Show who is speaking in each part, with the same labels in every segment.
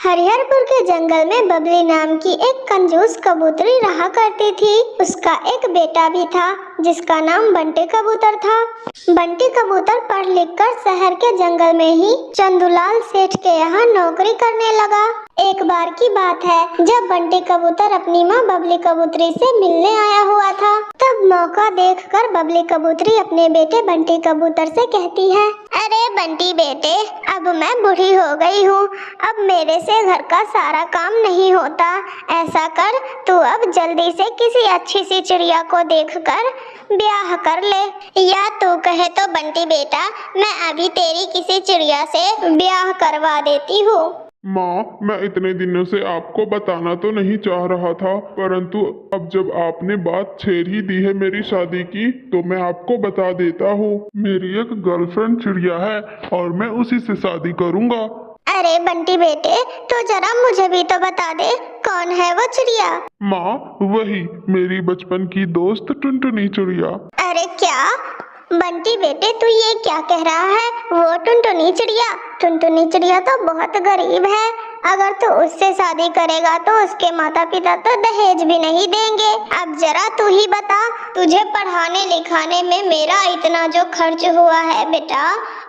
Speaker 1: हरिहरपुर के जंगल में बबली नाम की एक कंजूस कबूतरी रहा करती थी। उसका एक बेटा भी था जिसका नाम बंटी कबूतर था। बंटी कबूतर पढ़ लिख कर शहर के जंगल में ही चंदूलाल सेठ के यहाँ नौकरी करने लगा। एक बार की बात है जब बंटी कबूतर अपनी माँ बबली कबूतरी से मिलने आया हुआ था। तब मौका देखकर बबली कबूतरी अपने बेटे बंटी कबूतर से कहती है, अरे बंटी बेटे, अब मैं बूढ़ी हो गई हूँ, अब मेरे से घर का सारा काम नहीं होता। ऐसा कर, तू अब जल्दी से किसी अच्छी सी चिड़िया को देखकर ब्याह कर ले। या तू कहे तो बंटी बेटा, मैं अभी तेरी किसी चिड़िया से ब्याह करवा देती हूँ।
Speaker 2: माँ, मैं इतने दिनों से आपको बताना तो नहीं चाह रहा था, परंतु अब जब आपने बात छेड़ ही दी है मेरी शादी की, तो मैं आपको बता देता हूँ। मेरी एक गर्लफ्रेंड चिड़िया है और मैं उसी से शादी करूँगा।
Speaker 1: अरे बंटी बेटे, तो जरा मुझे भी तो बता दे, कौन है वो चिड़िया?
Speaker 2: माँ, वही मेरी बचपन की दोस्त टुनटुनी चिड़िया।
Speaker 1: अरे क्या बंटी बेटे, तू ये क्या कह रहा है? वो टुनटुनी चिड़िया? टुनटुनी चिड़िया तो बहुत गरीब है। अगर तू उससे शादी करेगा तो उसके माता पिता तो दहेज भी नहीं देंगे। अब जरा तू ही बता, तुझे पढ़ाने लिखाने में मेरा इतना जो खर्च हुआ है बेटा,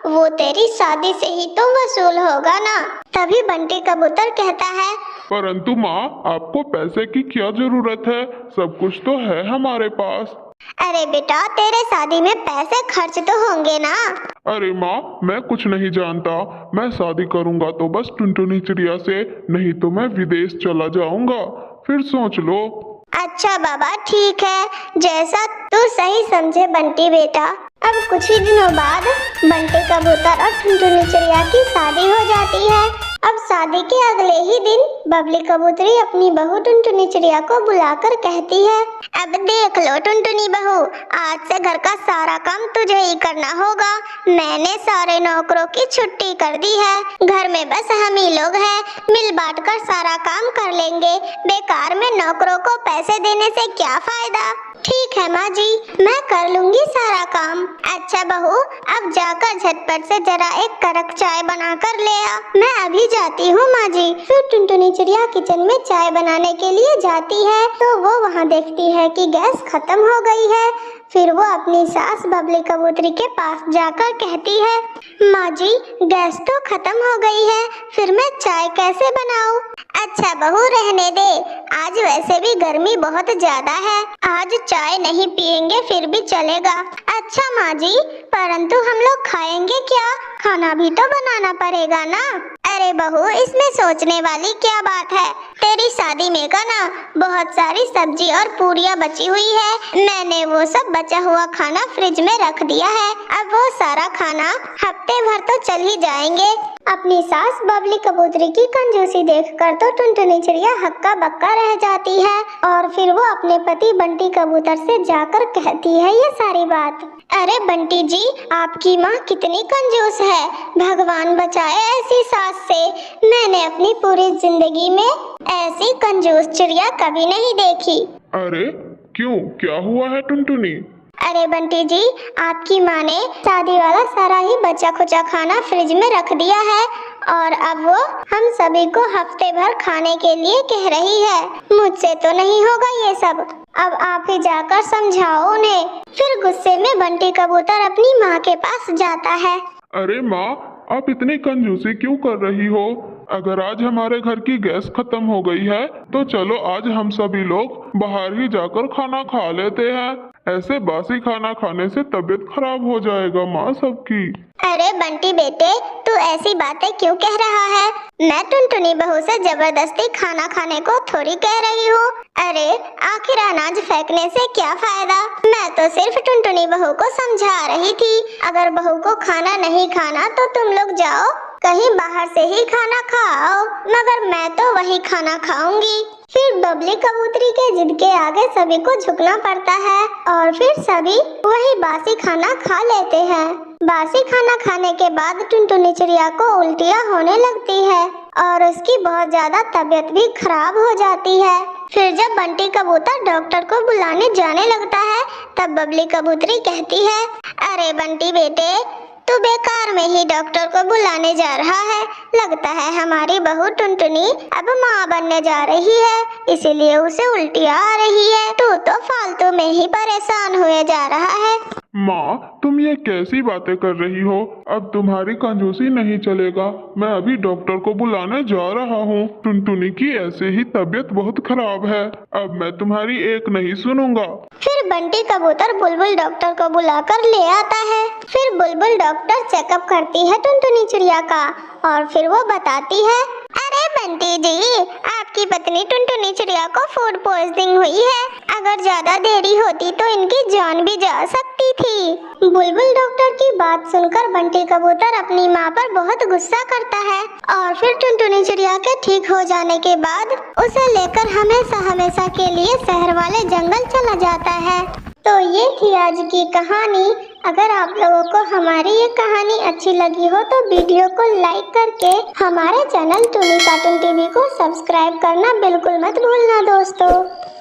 Speaker 1: वो तेरी शादी से ही तो वसूल होगा ना। तभी बंटी कबूतर कहता है,
Speaker 2: परंतु माँ, आपको पैसे की क्या जरूरत है? सब कुछ तो है हमारे पास।
Speaker 1: अरे बेटा, तेरे शादी में पैसे खर्च तो होंगे ना।
Speaker 2: अरे माँ, मैं कुछ नहीं जानता। मैं शादी करूँगा तो बस टुनटुनी चिड़िया से, नहीं तो मैं विदेश चला जाऊँगा। फिर सोच लो।
Speaker 1: अच्छा बाबा, ठीक है, जैसा तू सही समझे बंटी बेटा। अब कुछ ही दिनों बाद बंटी कबूतर और टुनटुनी चिड़िया की शादी हो जाती है। अब शादी के अगले ही दिन बबली कबूतरी अपनी बहू टुनटुनी चिड़िया को बुलाकर कहती है, अब देख लो टुनटुनी बहू, आज से घर का सारा काम तुझे ही करना होगा। मैंने सारे नौकरों की छुट्टी कर दी है। घर में बस हम ही लोग हैं, मिल बांट कर सारा काम कर लेंगे। बेकार में नौकरों को पैसे देने से क्या फायदा। ठीक है माँ जी, मैं कर लूंगी सारा काम। अच्छा बहू, अब जाकर झटपट से जरा एक कड़क चाय बना कर ले आ। मैं अभी जाती हूँ माँ जी। फिर टुनटुनी चिड़िया किचन में चाय बनाने के लिए जाती है तो वो वहाँ देखती है कि गैस खत्म हो गई है। फिर वो अपनी सास बबली कबूतरी के पास जाकर कहती है, माँ जी, गैस तो खत्म हो गई है, फिर मैं चाय कैसे बनाऊँ? अच्छा बहू, रहने दे, आज वैसे भी गर्मी बहुत ज्यादा है, आज चाय नहीं पियेंगे फिर भी चलेगा। अच्छा माँ जी, परंतु हम लोग खाएंगे क्या? खाना भी तो बनाना पड़ेगा ना। अरे बहू, इसमें सोचने वाली क्या बात है? तेरी शादी में का ना बहुत सारी सब्जी और पूरियां बची हुई है। मैंने वो सब बचा हुआ खाना फ्रिज में रख दिया है। अब वो सारा खाना हफ्ते भर तो चल ही जाएंगे। अपनी सास बबली कबूतरी की कंजूसी देखकर तो टुनटुनी चिड़िया हक्का बक्का रह जाती है और फिर वो अपने पति बंटी कबूतर से जाकर कहती है ये सारी बात। अरे बंटी जी, आपकी माँ कितनी कंजूस है, भगवान बचाए ऐसी सास से। मैंने अपनी पूरी जिंदगी में ऐसी कंजूस चिड़िया कभी नहीं देखी।
Speaker 2: अरे क्यों, क्या हुआ है टुनटुनी?
Speaker 1: अरे बंटी जी, आपकी माँ ने शादी वाला सारा ही बचा खुचा खाना फ्रिज में रख दिया है और अब वो हम सभी को हफ्ते भर खाने के लिए कह रही है। मुझसे तो नहीं होगा ये सब, अब आप ही जाकर समझाओ उन्हें। फिर गुस्से में बंटी कबूतर अपनी माँ के पास जाता है।
Speaker 2: अरे माँ, आप इतनी कंजूसी क्यों कर रही हो? अगर आज हमारे घर की गैस खत्म हो गई है तो चलो आज हम सभी लोग बाहर ही जाकर खाना खा लेते हैं। ऐसे बासी खाना खाने से तबीयत खराब हो जाएगा माँ सबकी।
Speaker 1: अरे बंटी बेटे, तू ऐसी बातें क्यों कह रहा है? मैं टुनटुनी बहू से जबरदस्ती खाना खाने को थोड़ी कह रही हूँ। अरे आखिर अनाज फेंकने से क्या फायदा? मैं तो सिर्फ टुनटुनी बहू को समझा रही थी। अगर बहू को खाना नहीं खाना तो तुम लोग जाओ कहीं बाहर से ही खाना खाओ, मगर मैं तो वही खाना खाऊंगी। फिर बबली कबूतरी के जिद के आगे सभी को झुकना पड़ता है और फिर सभी वही बासी खाना खा लेते हैं। बासी खाना खाने के बाद टुनटुनी चिड़िया को उल्टियाँ होने लगती है और उसकी बहुत ज्यादा तबीयत भी खराब हो जाती है। फिर जब बंटी कबूतर डॉक्टर को बुलाने जाने लगता है तब बबली कबूतरी कहती है, अरे बंटी बेटे, तू बेकार में ही डॉक्टर को बुलाने जा रहा है। लगता है हमारी बहू टुनटुनी अब माँ बनने जा रही है, इसीलिए उसे उल्टियाँ आ रही है। तू तो फालतू में ही परेशान हुए जा रहा है।
Speaker 2: माँ, तुम ये कैसी बातें कर रही हो? अब तुम्हारी कंजूसी नहीं चलेगा। मैं अभी डॉक्टर को बुलाने जा रहा हूँ। टुनटुनी की ऐसे ही तबीयत बहुत खराब है। अब मैं तुम्हारी एक नहीं सुनूंगा।
Speaker 1: फिर बंटी कबूतर बुलबुल डॉक्टर को बुलाकर ले आता है। फिर बुलबुल डॉक्टर चेकअप करती है टुनटुनी चिड़िया का और फिर वो बताती है, अरे बंटी जी, आपकी पत्नी टुनटुनी चिड़िया को फूड पॉइजनिंग हुई है। अगर ज्यादा देरी होती तो इनकी जान भी जा सकती थी। बुलबुल डॉक्टर की बात सुनकर बंटी कबूतर अपनी माँ पर बहुत गुस्सा करता है और फिर टुनटुनी चिड़िया के ठीक हो जाने के बाद उसे लेकर हमेशा हमेशा के लिए शहर वाले जंगल चला जाता है। तो ये थी आज की कहानी। अगर आप लोगों को हमारी ये कहानी अच्छी लगी हो तो वीडियो को लाइक करके हमारे चैनल टुनी कार्टून टीवी को सब्सक्राइब करना बिल्कुल मत भूलना दोस्तों।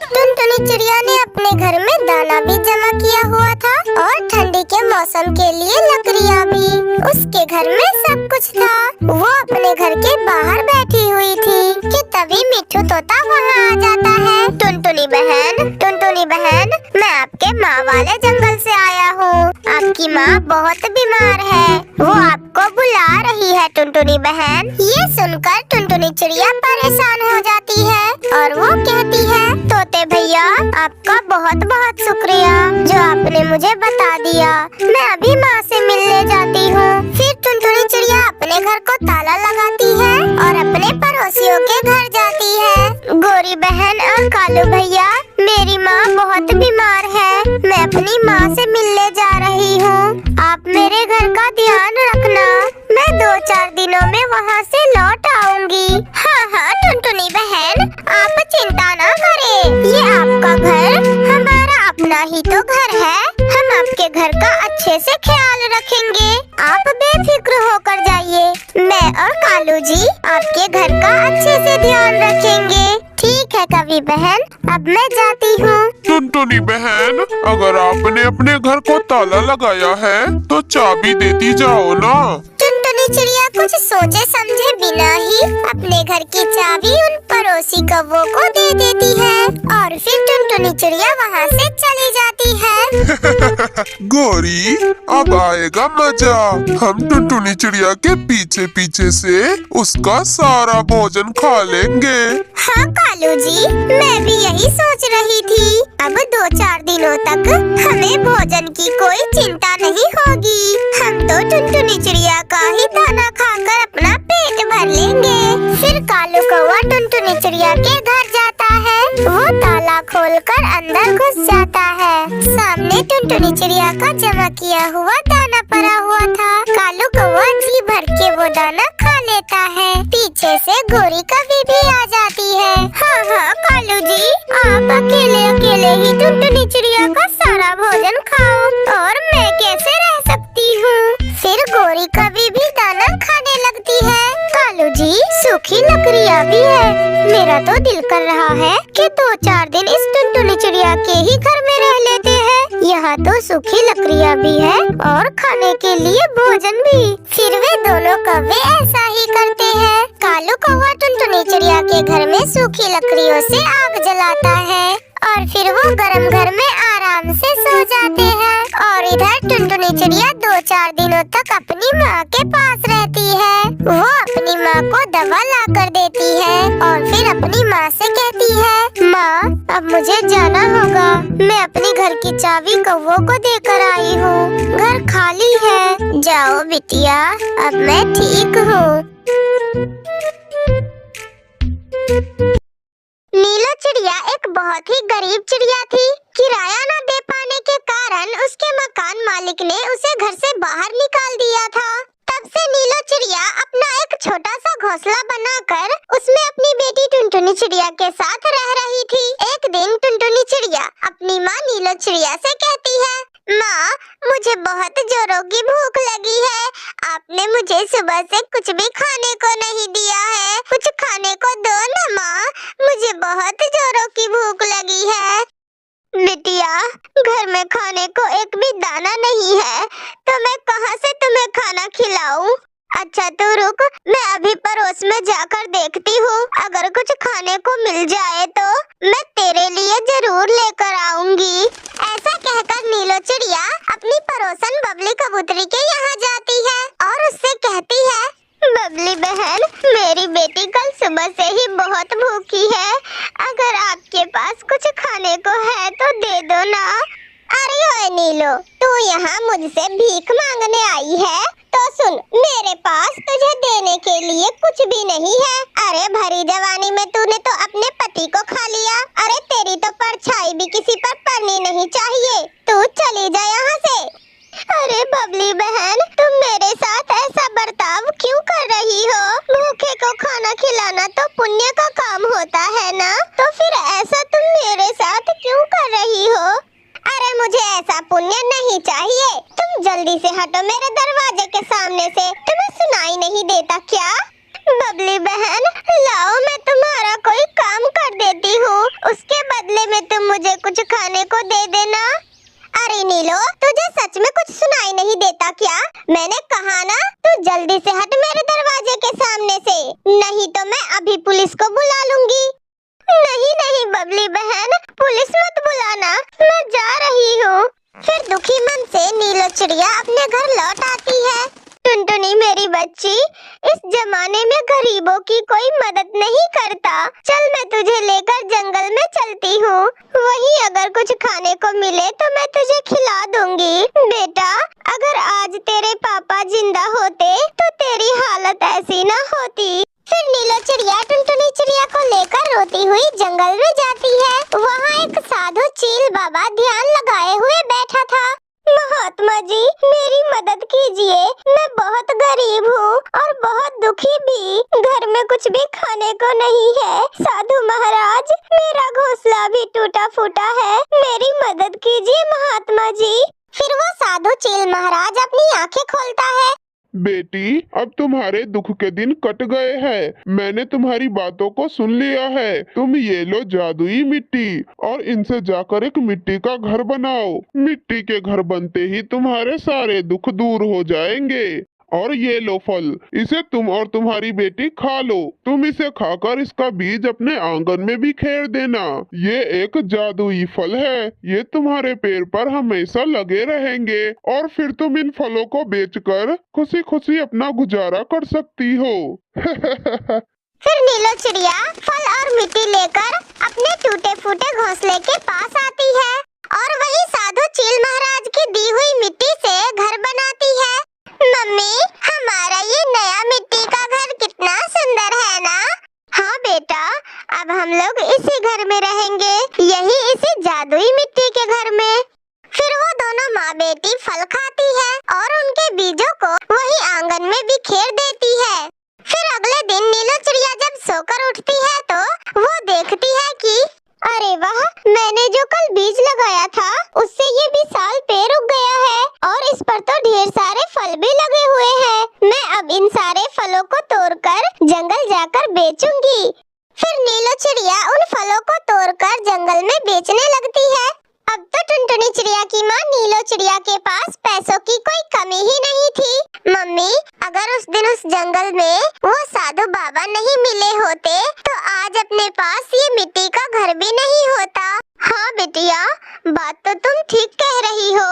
Speaker 1: टुनटुनी चिड़िया ने अपने घर में दाना भी जमा किया हुआ था और ठंडी के मौसम के लिए लकड़ियाँ भी। उसके घर में सब कुछ था। वो अपने घर के बाहर बैठी हुई थी कि तभी मिट्ठू तोता वहाँ आ जाता है। टुनटुनी बहन, मैं आपके माँ वाले जंगल से आया हूँ। आपकी माँ बहुत बीमार है, वो आपको बुला रही है टुनटुनी बहन। ये सुनकर टुनटुनी चिड़िया परेशान हो जाती है और वो कहती है, तोते भैया, आपका बहुत बहुत शुक्रिया जो आपने मुझे बता दिया। मैं अभी माँ से मिलने जाती हूँ। फिर टुनटुनी चिड़िया अपने घर को ताला लगाती है और अपने पड़ोसियों के घर जाती है। गोरी बहन और कालू भैया, मेरी माँ बहुत बीमार है। मैं अपनी माँ से मिलने जा रही हूँ। आप मेरे घर का ध्यान रखना। मैं 2-4 दिनों में वहाँ से लौट आऊंगी। हाँ, टुनटुनी बहन, आप चिंता ना करें। ये आपका घर हमारा अपना ही तो घर है। हम आपके घर का अच्छे से ख्याल रखेंगे। आप बेफिक्र होकर जाइए। मैं और कालू जी आपके घर का अच्छे से ध्यान रखेंगे। ठीक है कवि बहन, अब मैं जाती हूँ।
Speaker 2: टुनटुनी बहन, अगर आपने अपने घर को ताला लगाया है तो चाबी देती जाओ ना।
Speaker 1: टुनटुनी चिड़िया कुछ सोचे समझे बिना ही अपने घर की चाबी उन पड़ोसी कौवों को दे देती है और फिर टुनटुनी चिड़िया वहाँ से चली जाती है।
Speaker 2: गोरी, अब आएगा मजा। हम टुनटुनी चिड़िया के पीछे पीछे से उसका सारा भोजन खा लेंगे।
Speaker 1: हाँ कालू जी, मैं भी यही सोच रही थी। अब 2-4 दिनों तक हमें भोजन की कोई चिंता नहीं होगी। हम तो टुनटुनी चिड़िया का ही दाना खाकर अपना पेट भर लेंगे। फिर कालू कौवा टुनटुनी चिड़िया के घर जाता है। वो ताला खोलकर अंदर घुस जाता है। सामने टुनटुनी चिड़िया का जमा किया हुआ दाना पड़ा हुआ था। कालू कौवा जी भर के वो दाना खा लेता है। पीछे से गोरी कभी भी आ जाती है। हाँ कालू जी, आप अकेले अकेले ही टुनटुनी चिड़िया का सारा भोजन खाओ और मैं कैसे रह सकती हूँ। फिर गोरी कभी भी दाना खाने लगती है। कालू जी, सूखी लकड़ियाँ भी है। मेरा तो दिल कर रहा है कि 2-4 दिन इस टुनटुनी चिड़िया के ही घर में रह लेते हैं। यहाँ तो सूखी लकड़ियाँ भी है और खाने के लिए भोजन भी। फिर वे दोनों कौवे ऐसा ही करते हैं। कालू कौवा टुनटुनी चिड़िया के घर में सूखी लकड़ियों से आग जलाता है और फिर वो गरम घर में आराम से सो जाते हैं। और इधर टुनटुनी चिड़िया 2-4 दिनों तक अपनी माँ के पास रहती है। वो अपनी माँ को दवा ला कर देती है और फिर अपनी माँ से कहती है, माँ अब मुझे जाना होगा। मैं अपनी घर की चाबी कौवों को देकर आई हूँ। घर खाली है। जाओ बिटिया, अब मैं ठीक हूँ। नीलो चिड़िया एक बहुत ही गरीब चिड़िया थी। किराया न दे पाने के कारण उसके मकान मालिक ने उसे घर से बाहर निकाल दिया था। तब से नीलो चिड़िया अपना एक छोटा सा घोंसला बनाकर उसमें अपनी बेटी टुनटुनी चिड़िया के साथ रह रही थी। एक दिन टुनटुनी चिड़िया अपनी माँ नीलो चिड़िया से कहती है, माँ मुझे बहुत जोरों की भूख लगी है। आपने मुझे सुबह से कुछ भी खाने को नहीं दिया है। कुछ खाने को दो ना माँ, मुझे बहुत जोरों की भूख लगी है। बिटिया, घर में खाने को एक भी दाना नहीं है, तो मैं कहाँ से तुम्हें खाना खिलाऊं? अच्छा तू रुक, मैं अभी पड़ोस में जाकर देखती हूँ, अगर कुछ खाने को मिल जाए तो मैं तेरे लिए जरूर लेकर आऊंगी। ऐसा कहकर नीलो चिड़िया अपनी पड़ोसन बबली कबूतरी के यहाँ जाती है और उससे कहती है, बबली बहन, मेरी बेटी कल सुबह से ही बहुत भूखी है, अगर आपके पास कुछ खाने को है तो दे दो ना। अरे ओए नीलो, तू यहाँ मुझसे भीख मांगने आई है? तो सुन, मेरे पास तुझे देने के लिए कुछ भी नहीं है। अरे भरी जवानी में तूने तो अपने पति को खा लिया, अरे तेरी तो परछाई भी किसी पर पड़नी नहीं चाहिए, तू चली जा यहाँ से। अरे बबली बहन, तुम मेरे साथ ऐसा बर्ताव क्यों कर रही हो? भूखे को खाना खिलाना तो पुण्य का काम होता है ना, तो फिर ऐसा तुम मेरे साथ क्यों कर रही हो? अरे मुझे ऐसा पुण्य नहीं चाहिए, तुम जल्दी से हटो मेरे दरवाजे के सामने से, तुम्हें सुनाई नहीं देता क्या? बबली बहन, लाओ मैं तुम्हारा कोई काम कर देती हूँ, उसके बदले में तुम मुझे कुछ खाने को दे देना। अरे नीलो, तुझे सच में कुछ सुनाई नहीं देता क्या? मैंने कहा ना, तू जल्दी से हट मेरे दरवाजे के सामने से, नहीं तो मैं अभी पुलिस को बुला लूंगी। नहीं नहीं बबली बहन, पुलिस मत बुलाना, मैं जा रही हूँ। फिर दुखी मन से नीलो चिड़िया अपने घर लौट आती है। टुनटुनी मेरी बच्ची, इस जमाने में गरीबों की कोई मदद नहीं करता, चल मैं तुझे लेकर जंगल में चलती हूँ, वहीं अगर कुछ खाने को मिले तो मैं तुझे खिला दूंगी। बेटा, अगर आज तेरे पापा जिंदा होते तो तेरी हालत ऐसी न होती। फिर नीलो चिड़िया टुनटुनी चिड़िया को लेकर रोती हुई जंगल में जाती है। वहाँ एक साधु चील बाबा ध्यान लगाए हुए बैठा था। महात्मा जी, मेरी मदद कीजिए, मैं बहुत गरीब हूँ और बहुत दुखी भी, घर में कुछ भी खाने को नहीं है। साधु महाराज, मेरा घोंसला भी टूटा फूटा है, मेरी मदद कीजिए महात्मा जी। फिर वो साधु चील महाराज अपनी आंखें खोलता है।
Speaker 2: बेटी, अब तुम्हारे दुख के दिन कट गए हैं। मैंने तुम्हारी बातों को सुन लिया है। तुम ये लो जादुई मिट्टी और इनसे जाकर एक मिट्टी का घर बनाओ। मिट्टी के घर बनते ही तुम्हारे सारे दुख दूर हो जाएंगे। और ये लो फल, इसे तुम और तुम्हारी बेटी खा लो। तुम इसे खाकर इसका बीज अपने आंगन में भी खेर देना। ये एक जादुई फल है, ये तुम्हारे पेड़ पर हमेशा लगे रहेंगे और फिर तुम इन फलों को बेचकर खुशी खुशी अपना गुजारा कर सकती हो।
Speaker 1: फिर नीलो चिड़िया फल और मिट्टी लेकर अपने टूटे फूटे घोंसले के पास आती है और वही साधु चील महाराज की दी हुई मिट्टी से घर बनाती है। मम्मी, हमारा ये नया मिट्टी का घर कितना सुंदर है ना? हाँ बेटा, अब हम लोग इसी घर में रहेंगे, यही इसी जादुई मिट्टी के घर में। फिर वो दोनों माँ बेटी फल खाती है और उनके बीजों को वही आंगन में बिखेर देती है। फिर अगले दिन नीलो चिड़िया जब सोकर उठती है तो वो देखती है कि अरे वाह, मैंने जो कल बीज लगाया था उससे ये विशाल पेड़ उग गया है और इस पर तो ढेर सारे फल भी लगे हुए हैं। मैं अब इन सारे फलों को तोड़कर जंगल जाकर बेचूंगी। फिर नीलो चिड़िया उन फलों को तोड़कर जंगल में बेचने लगती है। अब तो टुनटुनी चिड़िया की माँ नीलो चिड़िया के पास पैसों की कोई कमी ही नहीं थी। मम्मी, अगर उस दिन उस जंगल में वो साधु बाबा नहीं मिले होते तो आज अपने पास ये मिट्टी का घर भी नहीं होता। हाँ बिटिया, बात तो तुम ठीक कह रही हो।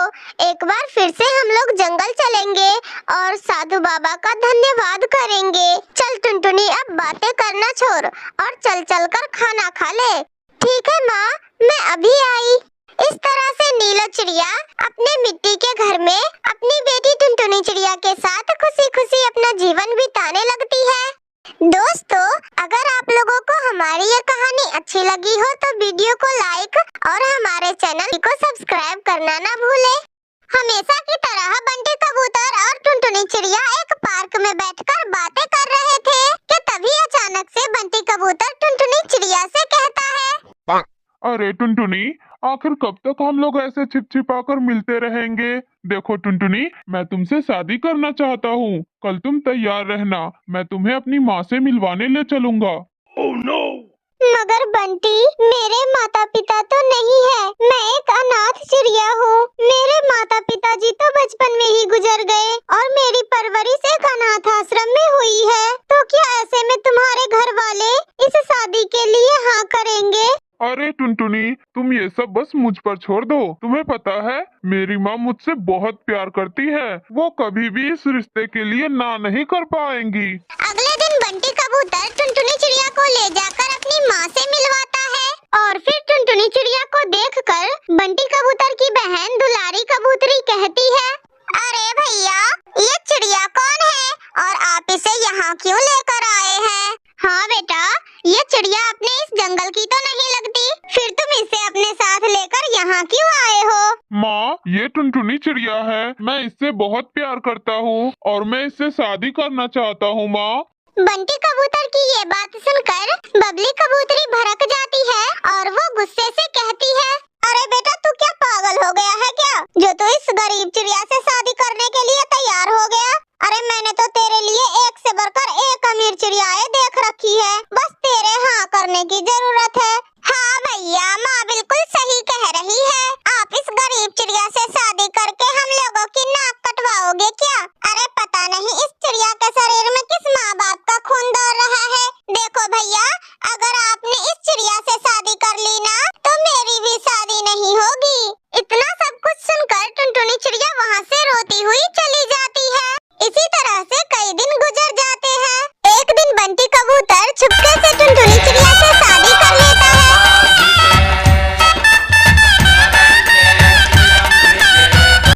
Speaker 1: एक बार फिर से हम लोग जंगल चलेंगे और साधु बाबा का धन्यवाद करेंगे। चल टुनटुनी, अब बातें करना छोड़ और चल चल कर खाना खा ले। ठीक है माँ, मैं अभी आई। इस तरह से नीलो चिड़िया अपने मिट्टी के घर में अपनी बेटी टुनटुनी चिड़िया के साथ खुशी खुशी अपना जीवन बिताने लगती है। दोस्तों, अगर आप लोगों को हमारी ये कहानी अच्छी लगी हो तो वीडियो को लाइक और हमारे चैनल को सब्सक्राइब करना ना भूले। हमेशा की तरह बंटी कबूतर और टुनटुनी चिड़िया एक पार्क में बैठकर बातें कर रहे थे कि तभी अचानक से बंटी कबूतर टुनटुनी चिड़िया से कहता है,
Speaker 2: अरे टुनटुनी, आखिर कब तक हम लोग ऐसे छिपा कर मिलते रहेंगे? देखो टुनटुनी, मैं तुमसे शादी करना चाहता हूँ। कल तुम तैयार रहना, मैं तुम्हें अपनी माँ से मिलवाने ले चलूंगा।
Speaker 3: Oh no!
Speaker 1: मगर बंटी, मेरे माता पिता तो नहीं है, मैं एक अनाथ चिड़िया हूँ। मेरे माता पिताजी तो बचपन में ही गुजर गए और मेरी परवरिश एक अनाथ आश्रम में हुई है। तो क्या ऐसे में तुम्हारे घर वाले इस शादी के लिए हाँ करेंगे?
Speaker 2: अरे टुनटुनी, तुम ये सब बस मुझ पर छोड़ दो। तुम्हें पता है मेरी माँ मुझसे बहुत प्यार करती है, वो कभी भी इस रिश्ते के लिए ना नहीं कर पाएंगी।
Speaker 1: अगले दिन बंटी कबूतर टुनटुनी चिड़िया को ले जाकर अपनी माँ से मिलवाता है और फिर टुनटुनी चिड़िया को देखकर बंटी कबूतर की बहन दुलारी कबूतरी कहती है, अरे भैया, ये चिड़िया कौन है और आप इसे यहाँ क्यों लेकर आए हैं? हाँ बेटा, ये चिड़िया अपने इस जंगल की तो नहीं लगती, फिर तुम इसे अपने साथ लेकर यहाँ क्यों आए हो?
Speaker 2: माँ, ये टुनटुनी चिड़िया है, मैं इससे बहुत प्यार करता हूँ और मैं इससे शादी करना चाहता हूँ माँ।
Speaker 1: बंटी कबूतर की ये बात सुनकर बबली कबूतरी भड़क जाती है और वो गुस्से से कहती है, अरे बेटा, तू क्या पागल हो गया है क्या, जो तू इस गरीब चिड़िया से शादी करने के लिए तैयार हो गया? अरे मैंने तो तेरे लिए एक से बढ़कर एक अमीर चिड़ियाएं देख रखी है, बस तेरे हाँ करने की जरूरत है। हाँ भैया, माँ बिल्कुल सही कह रही है, आप इस गरीब चिड़िया से शादी करके हम लोगों की नाक कटवाओगे क्या? अरे पता नहीं इस चिड़िया के शरीर में किस माँ बाप का खून दौड़ रहा है। देखो भैया, अगर आपने इस चिड़िया से शादी कर ली ना, तो मेरी भी शादी नहीं होगी। इतना सब कुछ सुनकर टुनटुनी चिड़िया वहाँ से रोती हुई चली जाती है। इसी तरह से कई दिन गुजर जाते हैं। एक दिन बंटी कबूतर छुपके से टुनटुनी चिड़िया से शादी कर लेता है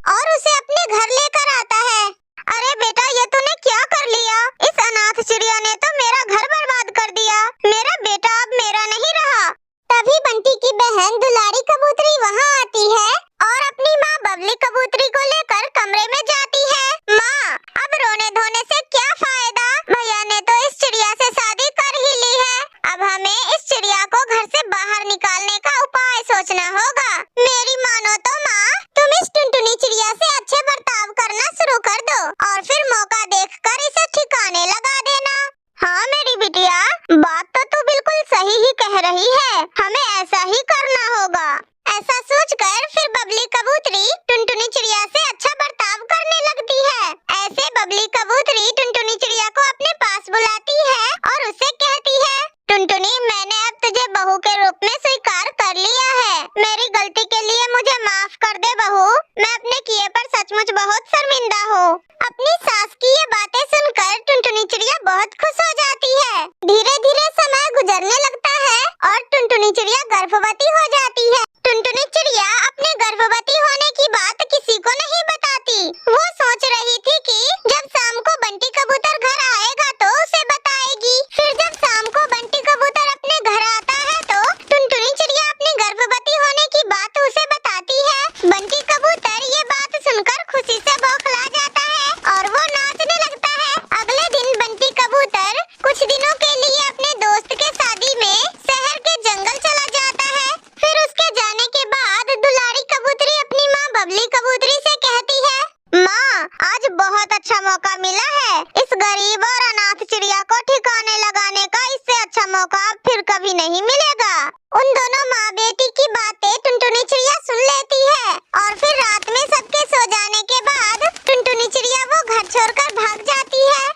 Speaker 1: और उसे अपने घर लेकर आता है। अरे बेटा, ये तूने क्या कर लिया? इस अनाथ चिड़िया ने तो मेरा घर बर्बाद कर दिया। मेरा बेटा अब मेरा नहीं रहा। तभी बंटी की बहन दुलारी कबूतरी वहाँ आती है और अपनी माँ बबली कबूतरी को लेकर कमरे में जाती है। माँ, अब रोने धोने से क्या फायदा? भैया ने तो इस चिड़िया से शादी कर ही ली है। अब हमें इस चिड़िया को घर से बाहर निकालने का उपाय सोचना होगा। मेरी मानो तो माँ, तुम इस टुनटुनी चिड़िया से अच्छे बर्ताव करना शुरू कर दो और फिर मौका देखकर इसे ठिकाने लगा देना। हाँ मेरी बिटिया, बात तो तू बिल्कुल सही ही कह रही है, हमें ऐसा ही करना होगा। ऐसा सोचकर फिर बबली कबूतरी टुनटुनी चिड़िया से अच्छा बर्ताव करने लगती है। ऐसे बबली कबूतरी टुनटुनी चिड़िया को अपने पास बुलाती है और उसे कहती है, टुनटुनी, मैंने अब तुझे बहू के रूप में स्वीकार कर लिया है। मेरी गलती के लिए मुझे माफ कर दे बहू, मैं अपने किए पर सचमुच बहुत शर्मिंदा हूँ। अपनी सास की ये बातें सुनकर टुनटुनी चिड़िया बहुत खुश हो जाती है। धीरे धीरे समय गुजरने लगता है और टुनटुनी चिड़िया गर्भवती हो जाती है। टुनटुनी चिड़िया अपने गर्भवती होने की बात किसी को नहीं बताती। वो सोच रही थी कि जब शाम को बंटी कबूतर घर आएगा तो उसे बताएगी। फिर जब शाम को बंटी कबूतर अपने घर आता है तो टुनटुनी चिड़िया अपनी गर्भवती होने की बात उसे बताती है। बंटी कबूतर ये बात सुनकर खुशी से बौखला जाता है और वो नाचने लगता है। अगले दिन बंटी कबूतर कुछ दिनों के लिए अपने दोस्त के शादी में शहर के जंगल चला जाता है। फिर उसके जाने के बाद दुलारी कबूतरी अपनी माँ बबली कबूतरी से कहती है, माँ, आज बहुत अच्छा मौका मिला है। इस गरीब और अनाथ चिड़िया को ठिकाने लगाने का इससे अच्छा मौका फिर कभी नहीं मिलेगा। उन दोनों माँ बेटी की बातें टुनटुनी चिड़िया सुन लेती है और फिर रात में सबके सो जाने के बाद टुनटुनी चिड़िया वो घर छोड़कर भाग जाती है।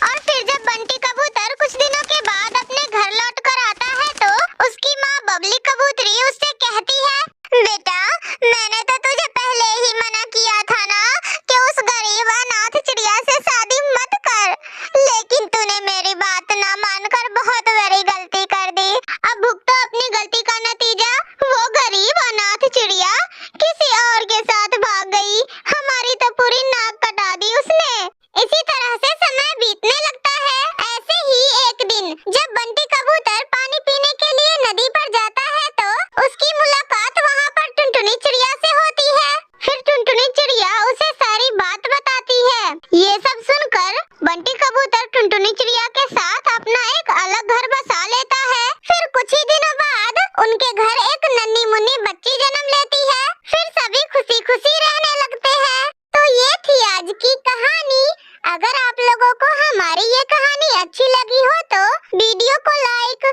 Speaker 1: और फिर जब बंटी कबूतर कुछ दिनों के बाद अपने घर लौट कर आता है तो उसकी माँ बबली कबूतरी उससे कहती है, बेटा, मैंने तो तुझे पहले ही मना किया था ना कि उस गरीब अनाथ चिड़िया से शादी मत कर, लेकिन तूने मेरी बात ना मानकर बहुत बड़ी गलती कर दी। अब भुगतो अपनी गलती का नतीजा। वो गरीब अनाथ चिड़िया किसी और के साथ भाग गई, हमारी तो पूरी नाक कटा दी उसने। इसी तरह से समय बीतने लगता है। ऐसे ही एक दिन जब बंटी कबूतर पानी पीने के लिए नदी पर जाता है तो उसकी मुलाकात वहाँ पर टुनटुनी चिड़िया से होती है। फिर टुनटुनी चिड़िया उसे सारी बात बताती है। ये सब सुनकर बंटी कबूतर टुनटुनी चिड़िया के साथ अपना एक अलग घर बसा लेता है। फिर कुछ ही दिनों बाद उनके घर एक नन्ही मुन्नी बच्ची जन्म लेती है। फिर सभी खुशी खुशी रहने लगते हैं। तो ये थी आज की कहानी। अगर आप लोगों को हमारी ये कहानी अच्छी लगी हो तो वीडियो को लाइक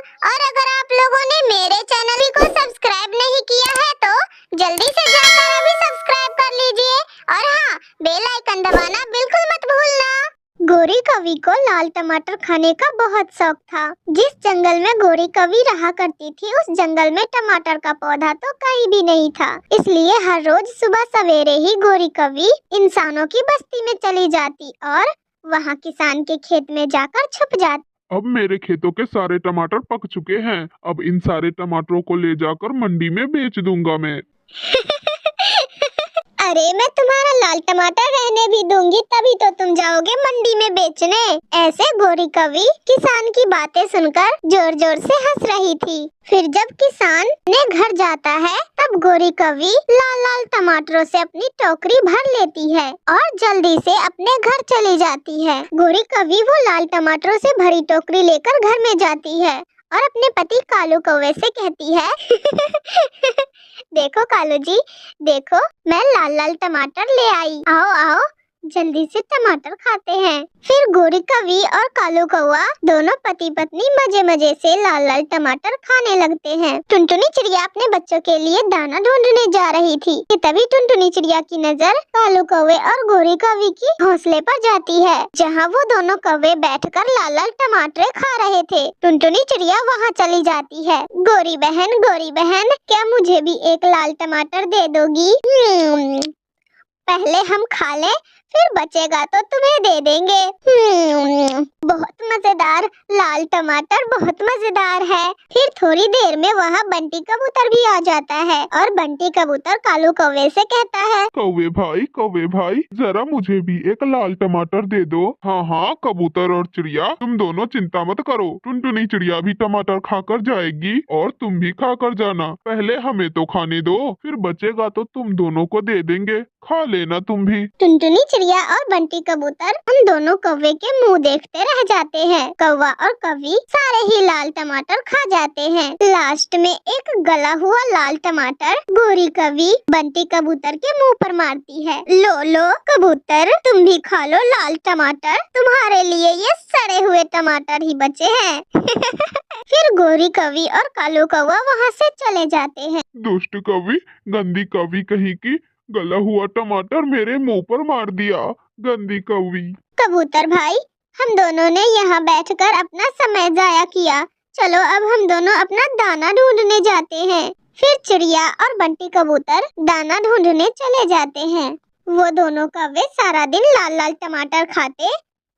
Speaker 1: लाल टमाटर खाने का बहुत शौक था। जिस जंगल में गोरी कवि रहा करती थी उस जंगल में टमाटर का पौधा तो कहीं भी नहीं था, इसलिए हर रोज सुबह सवेरे ही गोरी कवि इंसानों की बस्ती में चली जाती और वहाँ किसान के खेत में जाकर छुप जाती।
Speaker 2: अब मेरे खेतों के सारे टमाटर पक चुके हैं। अब इन सारे टमाटरों को ले जाकर मंडी में बेच दूंगा मैं।
Speaker 1: अरे मैं तुम्हारा लाल टमाटर रहने भी दूंगी, तभी तो तुम जाओगे मंडी में बेचने। ऐसे गोरी कवि किसान की बातें सुनकर जोर जोर से हंस रही थी। फिर जब किसान ने घर जाता है तब गोरी कवि लाल लाल टमाटरों से अपनी टोकरी भर लेती है और जल्दी से अपने घर चली जाती है। गोरी कवि वो लाल टमाटरों से भरी टोकरी लेकर घर में जाती है और अपने पति कालू कौवे से कहती है देखो कालू जी, देखो मैं लाल लाल टमाटर ले आई, आओ आओ जल्दी से टमाटर खाते हैं। फिर गोरी कवि और कालू कौवा दोनों पति पत्नी मजे मजे से लाल लाल टमाटर खाने लगते हैं। टुनटुनी चिड़िया अपने बच्चों के लिए दाना ढूंढने जा रही थी कि तभी टुनटुनी चिड़िया की नजर कालू कौवे और गोरी कवि की घोंसले पर जाती है, जहाँ वो दोनों कौवे बैठकर लाल लाल टमाटर खा रहे थे। टुनटुनी चिड़िया वहाँ चली जाती है। गोरी बहन क्या मुझे भी एक लाल टमाटर दे दोगी? पहले हम खा लें, फिर बचेगा तो तुम्हें दे देंगे। बहुत मजेदार लाल टमाटर, बहुत मजेदार है। फिर थोड़ी देर में वहाँ बंटी कबूतर भी आ जाता है और बंटी कबूतर कालू कौवे से कहता है
Speaker 2: कौवे भाई जरा मुझे भी एक लाल टमाटर दे दो। हाँ हाँ कबूतर और चिड़िया तुम दोनों चिंता मत करो, टुनटुनी चिड़िया भी टमाटर खाकर जाएगी और तुम भी खाकर जाना। पहले हमें तो खाने दो, फिर बचेगा तो तुम दोनों को दे देंगे, खा लेना तुम भी।
Speaker 1: टुनटुनी चिड़िया और बंटी कबूतर उन दोनों कौवे के मुंह देखते रह जाते हैं। कौवा और कवि सारे ही लाल टमाटर खा जाते हैं। लास्ट में एक गला हुआ लाल टमाटर गोरी कवि बंटी कबूतर के मुंह पर मारती है। लो कबूतर तुम भी खा लो लाल टमाटर, तुम्हारे लिए ये सड़े हुए टमाटर ही बचे हैं। फिर गोरी कवि और कालू कौवा वहाँ से चले जाते हैं।
Speaker 2: दुष्ट कवि, गंदी कवि कहीं की, गला हुआ टमाटर मेरे मुंह पर मार दिया, गंदी कवि।
Speaker 1: कबूतर भाई, हम दोनों ने यहाँ बैठकर अपना समय जाया किया, चलो अब हम दोनों अपना दाना ढूंढने जाते हैं। फिर चिड़िया और बंटी कबूतर दाना ढूंढने चले जाते हैं। वो दोनों कौवे सारा दिन लाल लाल टमाटर खाते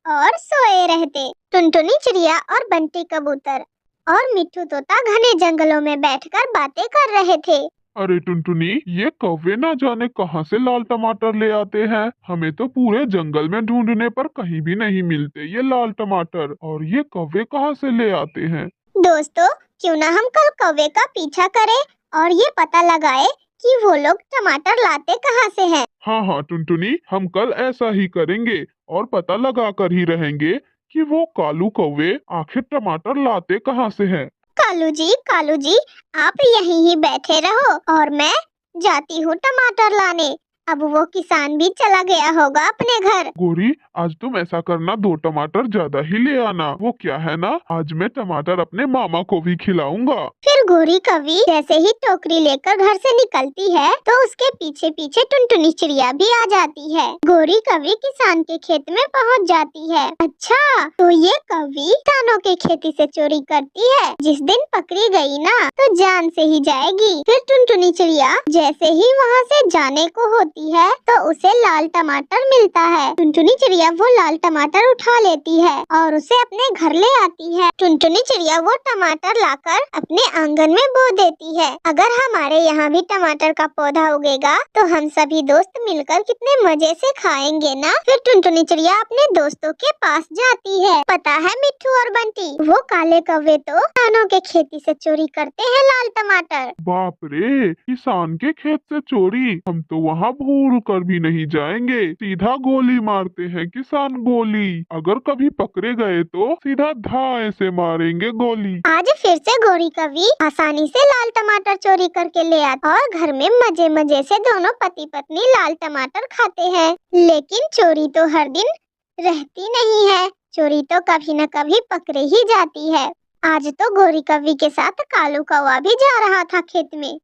Speaker 1: और सोए रहते। टुनटुनी चिड़िया और बंटी कबूतर और मिट्ठू तोता घने जंगलों में बैठकर बातें कर रहे थे।
Speaker 2: अरे टुनटुनी, ये कौवे ना जाने कहाँ से लाल टमाटर ले आते हैं। हमें तो पूरे जंगल में ढूंढने पर कहीं भी नहीं मिलते ये लाल टमाटर, और ये कौवे कहाँ से ले आते हैं?
Speaker 1: दोस्तों, क्यों ना हम कल कौवे का पीछा करें और ये पता लगाए कि वो लोग टमाटर लाते कहाँ से हैं।
Speaker 2: हाँ टुनटुनी, हम कल ऐसा ही करेंगे और पता लगा कर ही रहेंगे कि वो कालू कौवे आखिर टमाटर लाते कहाँ से हैं।
Speaker 1: कालू जी आप यहीं ही बैठे रहो और मैं जाती हूँ टमाटर लाने। अब वो किसान भी चला गया होगा अपने घर।
Speaker 2: गोरी, आज तुम ऐसा करना, 2 टमाटर ज्यादा ही ले आना। वो क्या है ना, आज मैं टमाटर अपने मामा को भी खिलाऊंगा।
Speaker 1: फिर गोरी कवि जैसे ही टोकरी लेकर घर से निकलती है तो उसके पीछे पीछे टुनटुनी चिड़िया भी आ जाती है। गोरी कवि किसान के खेत में पहुंच जाती है। अच्छा, तो ये कवि किसानों के खेती से चोरी करती है। जिस दिन पकड़ी गई ना तो जान से ही जाएगी। फिर टुनटुनी चिड़िया जैसे ही वहाँ से जाने को होती है तो उसे लाल टमाटर मिलता है। टुनटुनी चिड़िया वो लाल टमाटर उठा लेती है और उसे अपने घर ले आती है। टुनटुनी चिड़िया वो टमाटर लाकर अपने आंगन में बो देती है। अगर हमारे यहाँ भी टमाटर का पौधा उगेगा तो हम सभी दोस्त मिलकर कितने मजे से खाएंगे ना। फिर टुनटुनी चिड़िया अपने दोस्तों के पास जाती है। पता है मिट्ठू और बंटी, वो काले कौवे तो किसानों के खेती से चोरी करते हैं लाल टमाटर।
Speaker 2: बाप रे, किसान के खेत से चोरी! हम तो वहाँ भूल कर भी नहीं जाएंगे, सीधा गोली मारते हैं किसान, गोली। अगर कभी पकड़े गए तो सीधा धाए से मारेंगे गोली।
Speaker 1: आज फिर से गोरी कवि आसानी से लाल टमाटर चोरी करके ले आता और घर में मजे मजे से दोनों पति पत्नी लाल टमाटर खाते हैं। लेकिन चोरी तो हर दिन रहती नहीं है, चोरी तो कभी न कभी पकड़े ही जाती है। आज तो गोरी कवि के साथ कालू कौवा भी जा रहा था खेत में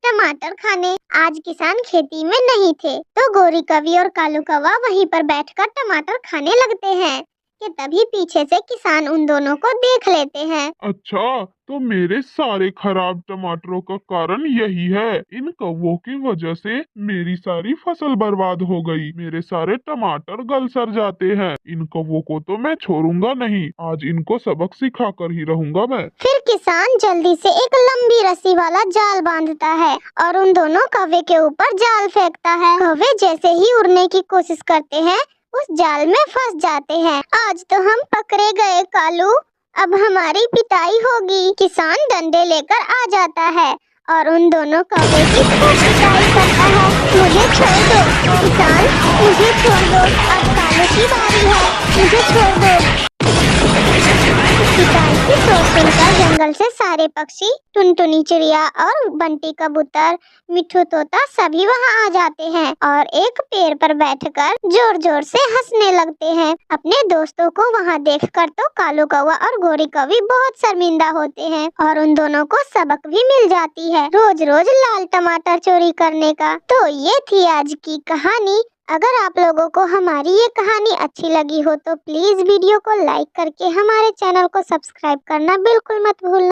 Speaker 1: टमाटर खाने। आज किसान खेती में नहीं थे तो गोरी कवि और कालू कौवा वहीं पर बैठकर टमाटर खाने लगते हैं। कि तभी पीछे से किसान उन दोनों को देख लेते हैं।
Speaker 2: अच्छा, तो मेरे सारे खराब टमाटरों का कारण यही है। इन कौवों की वजह से मेरी सारी फसल बर्बाद हो गई। मेरे सारे टमाटर गल सड़ जाते हैं। इन कौवों को तो मैं छोड़ूंगा नहीं। आज इनको सबक सिखा कर ही रहूंगा मैं।
Speaker 1: फिर किसान जल्दी से एक लंबी रस्सी वाला जाल बांधता है और उन दोनों कौवे के ऊपर जाल फेंकता है। कौवे जैसे ही उड़ने की कोशिश करते हैं उस जाल में फंस जाते हैं। आज तो हम पकड़े गए कालू, अब हमारी पिटाई होगी। किसान डंडे लेकर आ जाता है और उन दोनों कौवे की खूब पिटाई करता है। मुझे छोड़ दो किसान, मुझे छोड़ दो, अब कालू की बारी है, मुझे छोड़ दो। पिटाई की चोट सुनकर जंगल से सारे पक्षी, टुनटुनी चिड़िया और बंटी कबूतर, मिठू तोता सभी वहाँ आ जाते हैं और एक पेड़ पर बैठकर जोर जोर से हंसने लगते हैं। अपने दोस्तों को वहाँ देखकर तो कालू कौवा और गोरी कौवी बहुत शर्मिंदा होते हैं और उन दोनों को सबक भी मिल जाती है रोज रोज लाल टमाटर चोरी करने का। तो ये थी आज की कहानी। अगर आप लोगों को हमारी ये कहानी अच्छी लगी हो तो प्लीज वीडियो को लाइक करके हमारे चैनल को सब्सक्राइब करना बिल्कुल मत भूलना।